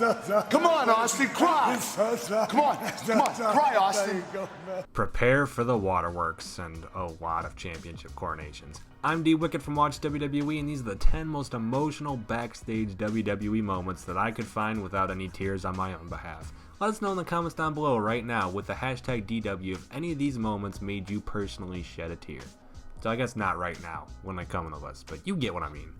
Come on, Austin, cry. Come on, cry, Austin. Prepare for the waterworks and a lot of championship coronations. I'm D Wicked from Watch WWE, and these are the 10 most emotional backstage WWE moments that I could find without any tears on my own behalf. Let us know in the comments down below right now with the hashtag DW if any of these moments made you personally shed a tear. So I guess not right now when they come on the list, but you get what I mean.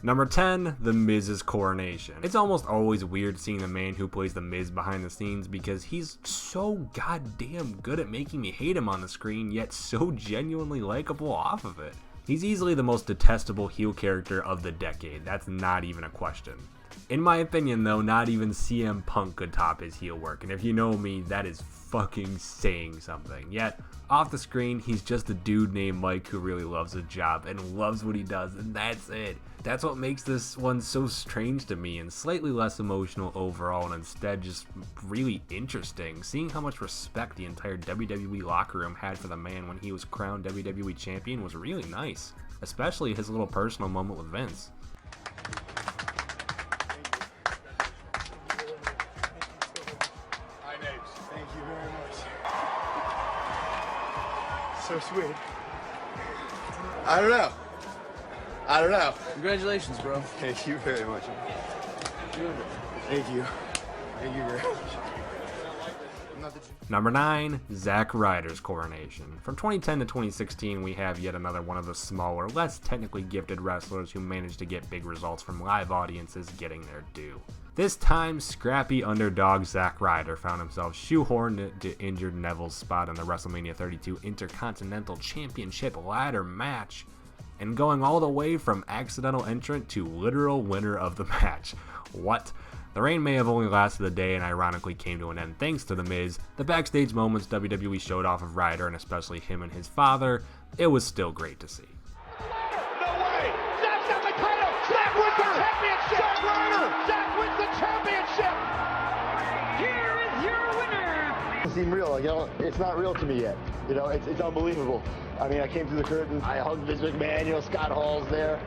Number 10, The Miz's coronation. It's almost always weird seeing the man who plays The Miz behind the scenes because he's so goddamn good at making me hate him on the screen, yet so genuinely likable off of it. He's easily the most detestable heel character of the decade, that's not even a question. In my opinion though, not even CM Punk could top his heel work, and if you know me, that is fucking saying something. Yet, off the screen, he's just a dude named Mike who really loves his job and loves what he does, and that's it. That's what makes this one so strange to me and slightly less emotional overall, and instead just really interesting. Seeing how much respect the entire WWE locker room had for the man when he was crowned WWE champion was really nice, especially his little personal moment with Vince. Thank you very much. So sweet. I don't know. Congratulations, bro. Thank you very much. Thank you. Thank you very much. Number 9, ZACK Ryder's coronation. From 2010 to 2016, we have yet another one of the smaller, less technically gifted wrestlers who managed to get big results from live audiences getting their due. This time, scrappy underdog ZACK Ryder found himself shoehorned into injured Neville's spot in the WrestleMania 32 Intercontinental Championship ladder match, and going all the way from accidental entrant to literal winner of the match. What? The reign may have only lasted a day and ironically came to an end thanks to The Miz. The backstage moments WWE showed off of Ryder, and especially him and his father, it was still great to see. No way! Zack's got the title! Zack wins the championship! Zack wins the championship! Here is your winner! It doesn't seem real, like, you know, it's not real to me yet. You know, it's unbelievable. I mean, I came through the curtain, I hugged Vince McMahon, you know, Scott Hall's there.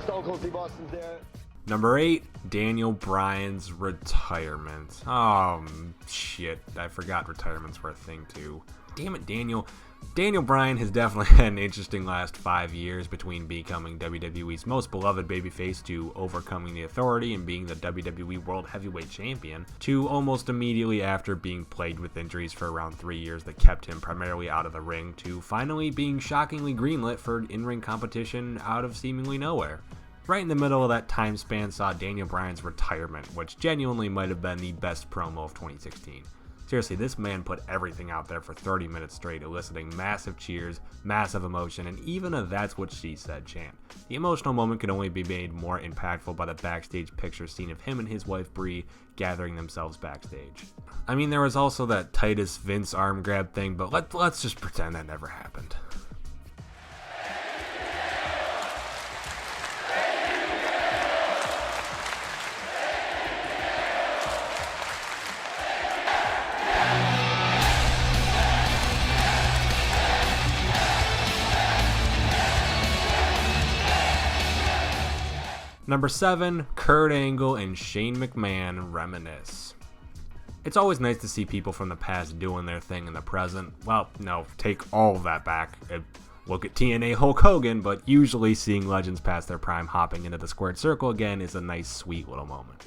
Stone Cold Steve Austin's there. Number 8, Daniel Bryan's retirement. Oh, shit. I forgot retirements were a thing, too. Damn it, Daniel. Daniel Bryan has definitely had an interesting last 5 years between becoming WWE's most beloved babyface to overcoming the Authority and being the WWE World Heavyweight Champion, to almost immediately after being plagued with injuries for around 3 years that kept him primarily out of the ring, to finally being shockingly greenlit for in-ring competition out of seemingly nowhere. Right in the middle of that time span saw Daniel Bryan's retirement, which genuinely might have been the best promo of 2016. Seriously, this man put everything out there for 30 minutes straight, eliciting massive cheers, massive emotion, and even a "that's what she said" chant. The emotional moment could only be made more impactful by the backstage picture seen of him and his wife Brie gathering themselves backstage. I mean, there was also that Titus Vince arm grab thing, but let's just pretend that never happened. Number 7, Kurt Angle and Shane McMahon reminisce. It's always nice to see people from the past doing their thing in the present. Well, no, take all of that back. Look at TNA Hulk Hogan, but usually seeing legends past their prime hopping into the squared circle again is a nice, sweet little moment.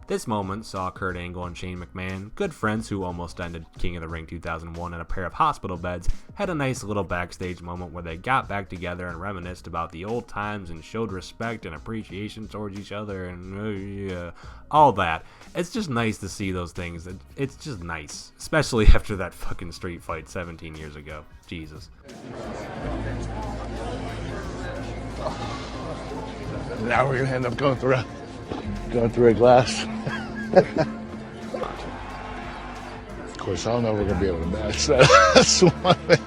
This moment saw Kurt Angle and Shane McMahon, good friends who almost ended King of the Ring 2001 in a pair of hospital beds, had a nice little backstage moment where they got back together and reminisced about the old times and showed respect and appreciation towards each other and all that. It's just nice to see those things. It's just nice, especially after that fucking street fight 17 years ago. Jesus. Now we're gonna end up going through a glass. Of course, I don't know if we're gonna be able to match that. That's one thing.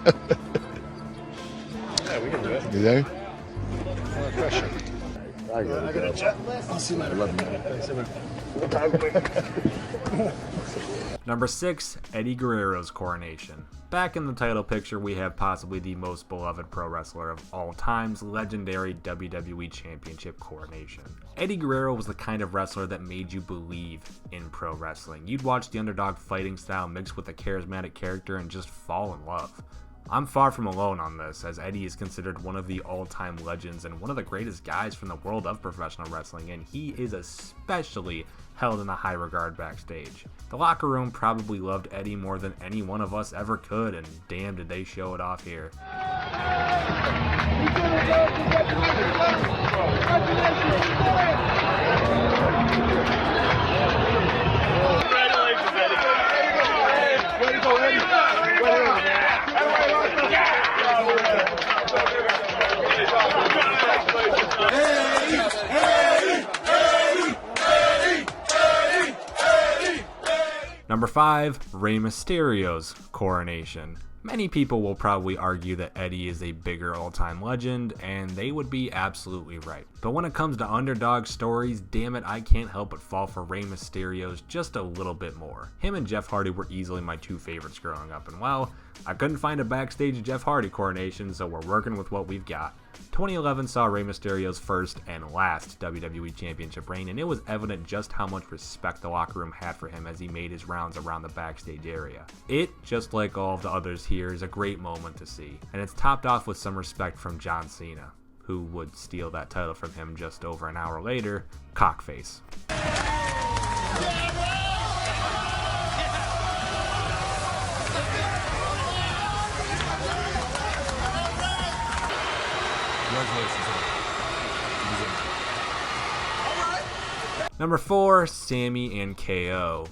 Yeah, we can do it. You think? No pressure. I I got it. I'll see you later. I love you, man. Number 6, Eddie Guerrero's coronation. Back in the title picture, we have possibly the most beloved pro wrestler of all time's legendary WWE Championship coronation. Eddie Guerrero was the kind of wrestler that made you believe in pro wrestling. You'd watch the underdog fighting style mixed with a charismatic character and just fall in love. I'm far from alone on this, as Eddie is considered one of the all-time legends and one of the greatest guys from the world of professional wrestling, and he is especially held in a high regard backstage. The locker room probably loved Eddie more than any one of us ever could, and damn did they show it off here. Number 5, Rey Mysterio's coronation. Many people will probably argue that Eddie is a bigger all-time legend, and they would be absolutely right. But when it comes to underdog stories, damn it, I can't help but fall for Rey Mysterio's just a little bit more. Him and Jeff Hardy were easily my two favorites growing up, and well, I couldn't find a backstage Jeff Hardy coronation, so we're working with what we've got. 2011 saw Rey Mysterio's first and last WWE Championship reign, and it was evident just how much respect the locker room had for him as he made his rounds around the backstage area. It, just like all of the others here, is a great moment to see, and it's topped off with some respect from John Cena, who would steal that title from him just over an hour later, cockface. Number 4, Sami and KO.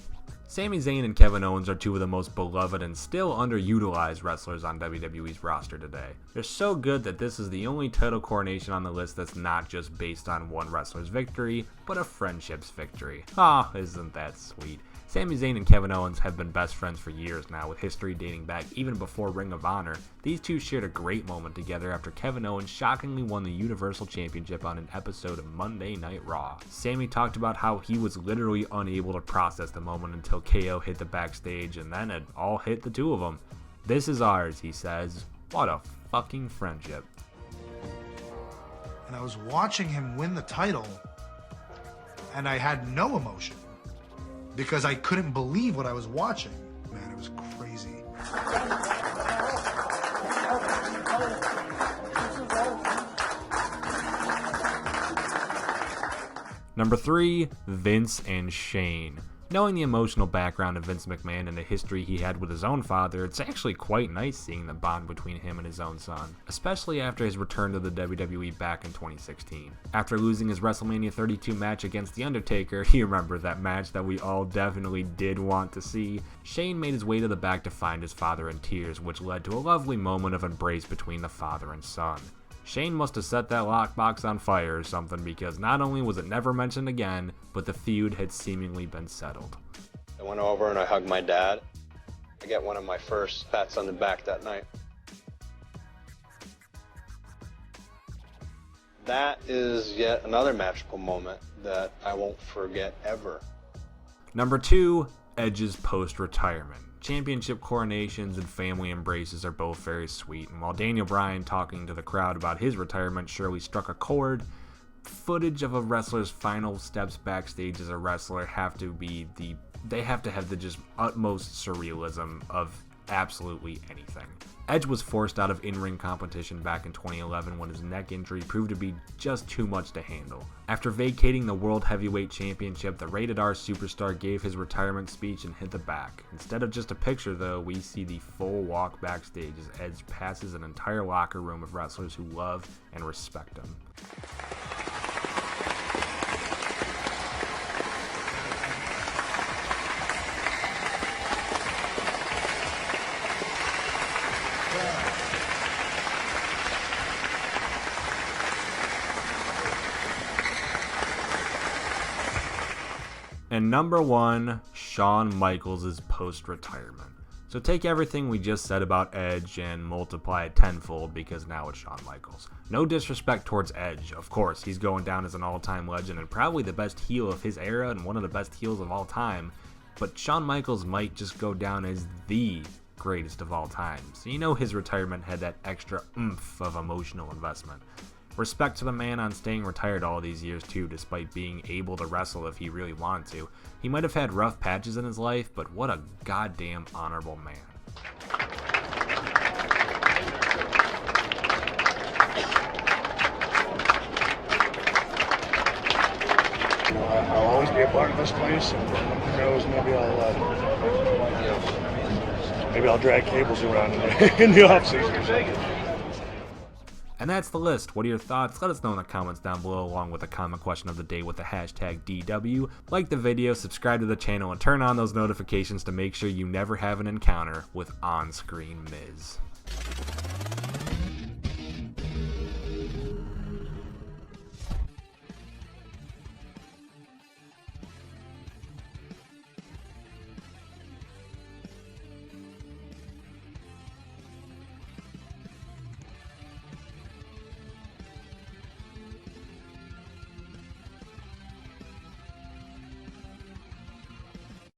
Sami Zayn and Kevin Owens are two of the most beloved and still underutilized wrestlers on WWE's roster today. They're so good that this is the only title coronation on the list that's not just based on one wrestler's victory, but a friendship's victory. Ah, isn't that sweet? Sami Zayn and Kevin Owens have been best friends for years now, with history dating back even before Ring of Honor. These two shared a great moment together after Kevin Owens shockingly won the Universal Championship on an episode of Monday Night Raw. Sami talked about how he was literally unable to process the moment until KO hit the backstage, and then it all hit the two of them. "This is ours," he says. What a fucking friendship. And I was watching him win the title, and I had no emotion because I couldn't believe what I was watching. Man, it was crazy. Number 3, Vince and Shane. Knowing the emotional background of Vince McMahon and the history he had with his own father, it's actually quite nice seeing the bond between him and his own son, especially after his return to the WWE back in 2016. After losing his WrestleMania 32 match against The Undertaker, you remember that match that we all definitely did want to see, Shane made his way to the back to find his father in tears, which led to a lovely moment of embrace between the father and son. Shane must have set that lockbox on fire or something, because not only was it never mentioned again, but the feud had seemingly been settled. I went over and I hugged my dad. I got one of my first pats on the back that night. That is yet another magical moment that I won't forget ever. Number 2, Edge's post-retirement. Championship coronations and family embraces are both very sweet, and while Daniel Bryan talking to the crowd about his retirement surely struck a chord, footage of a wrestler's final steps backstage as a wrestler have to have the just utmost surrealism of absolutely anything. Edge was forced out of in-ring competition back in 2011 when his neck injury proved to be just too much to handle. After vacating the World Heavyweight Championship, the Rated R superstar gave his retirement speech and hit the back. Instead of just a picture though, we see the full walk backstage as Edge passes an entire locker room of wrestlers who love and respect him. And number 1, Shawn Michaels' post-retirement. So take everything we just said about Edge and multiply it tenfold because now it's Shawn Michaels. No disrespect towards Edge, of course, he's going down as an all-time legend and probably the best heel of his era and one of the best heels of all time, but Shawn Michaels might just go down as the greatest of all time, so you know his retirement had that extra oomph of emotional investment. Respect to the man on staying retired all these years too, despite being able to wrestle if he really wanted to. He might have had rough patches in his life, but what a goddamn honorable man. I'll always be a part of this place, and who knows, maybe I'll drag cables around in the off-season or something. And that's the list. What are your thoughts? Let us know in the comments down below, along with a comment question of the day with the hashtag DW. Like the video, subscribe to the channel, and turn on those notifications to make sure you never have an encounter with on-screen Miz.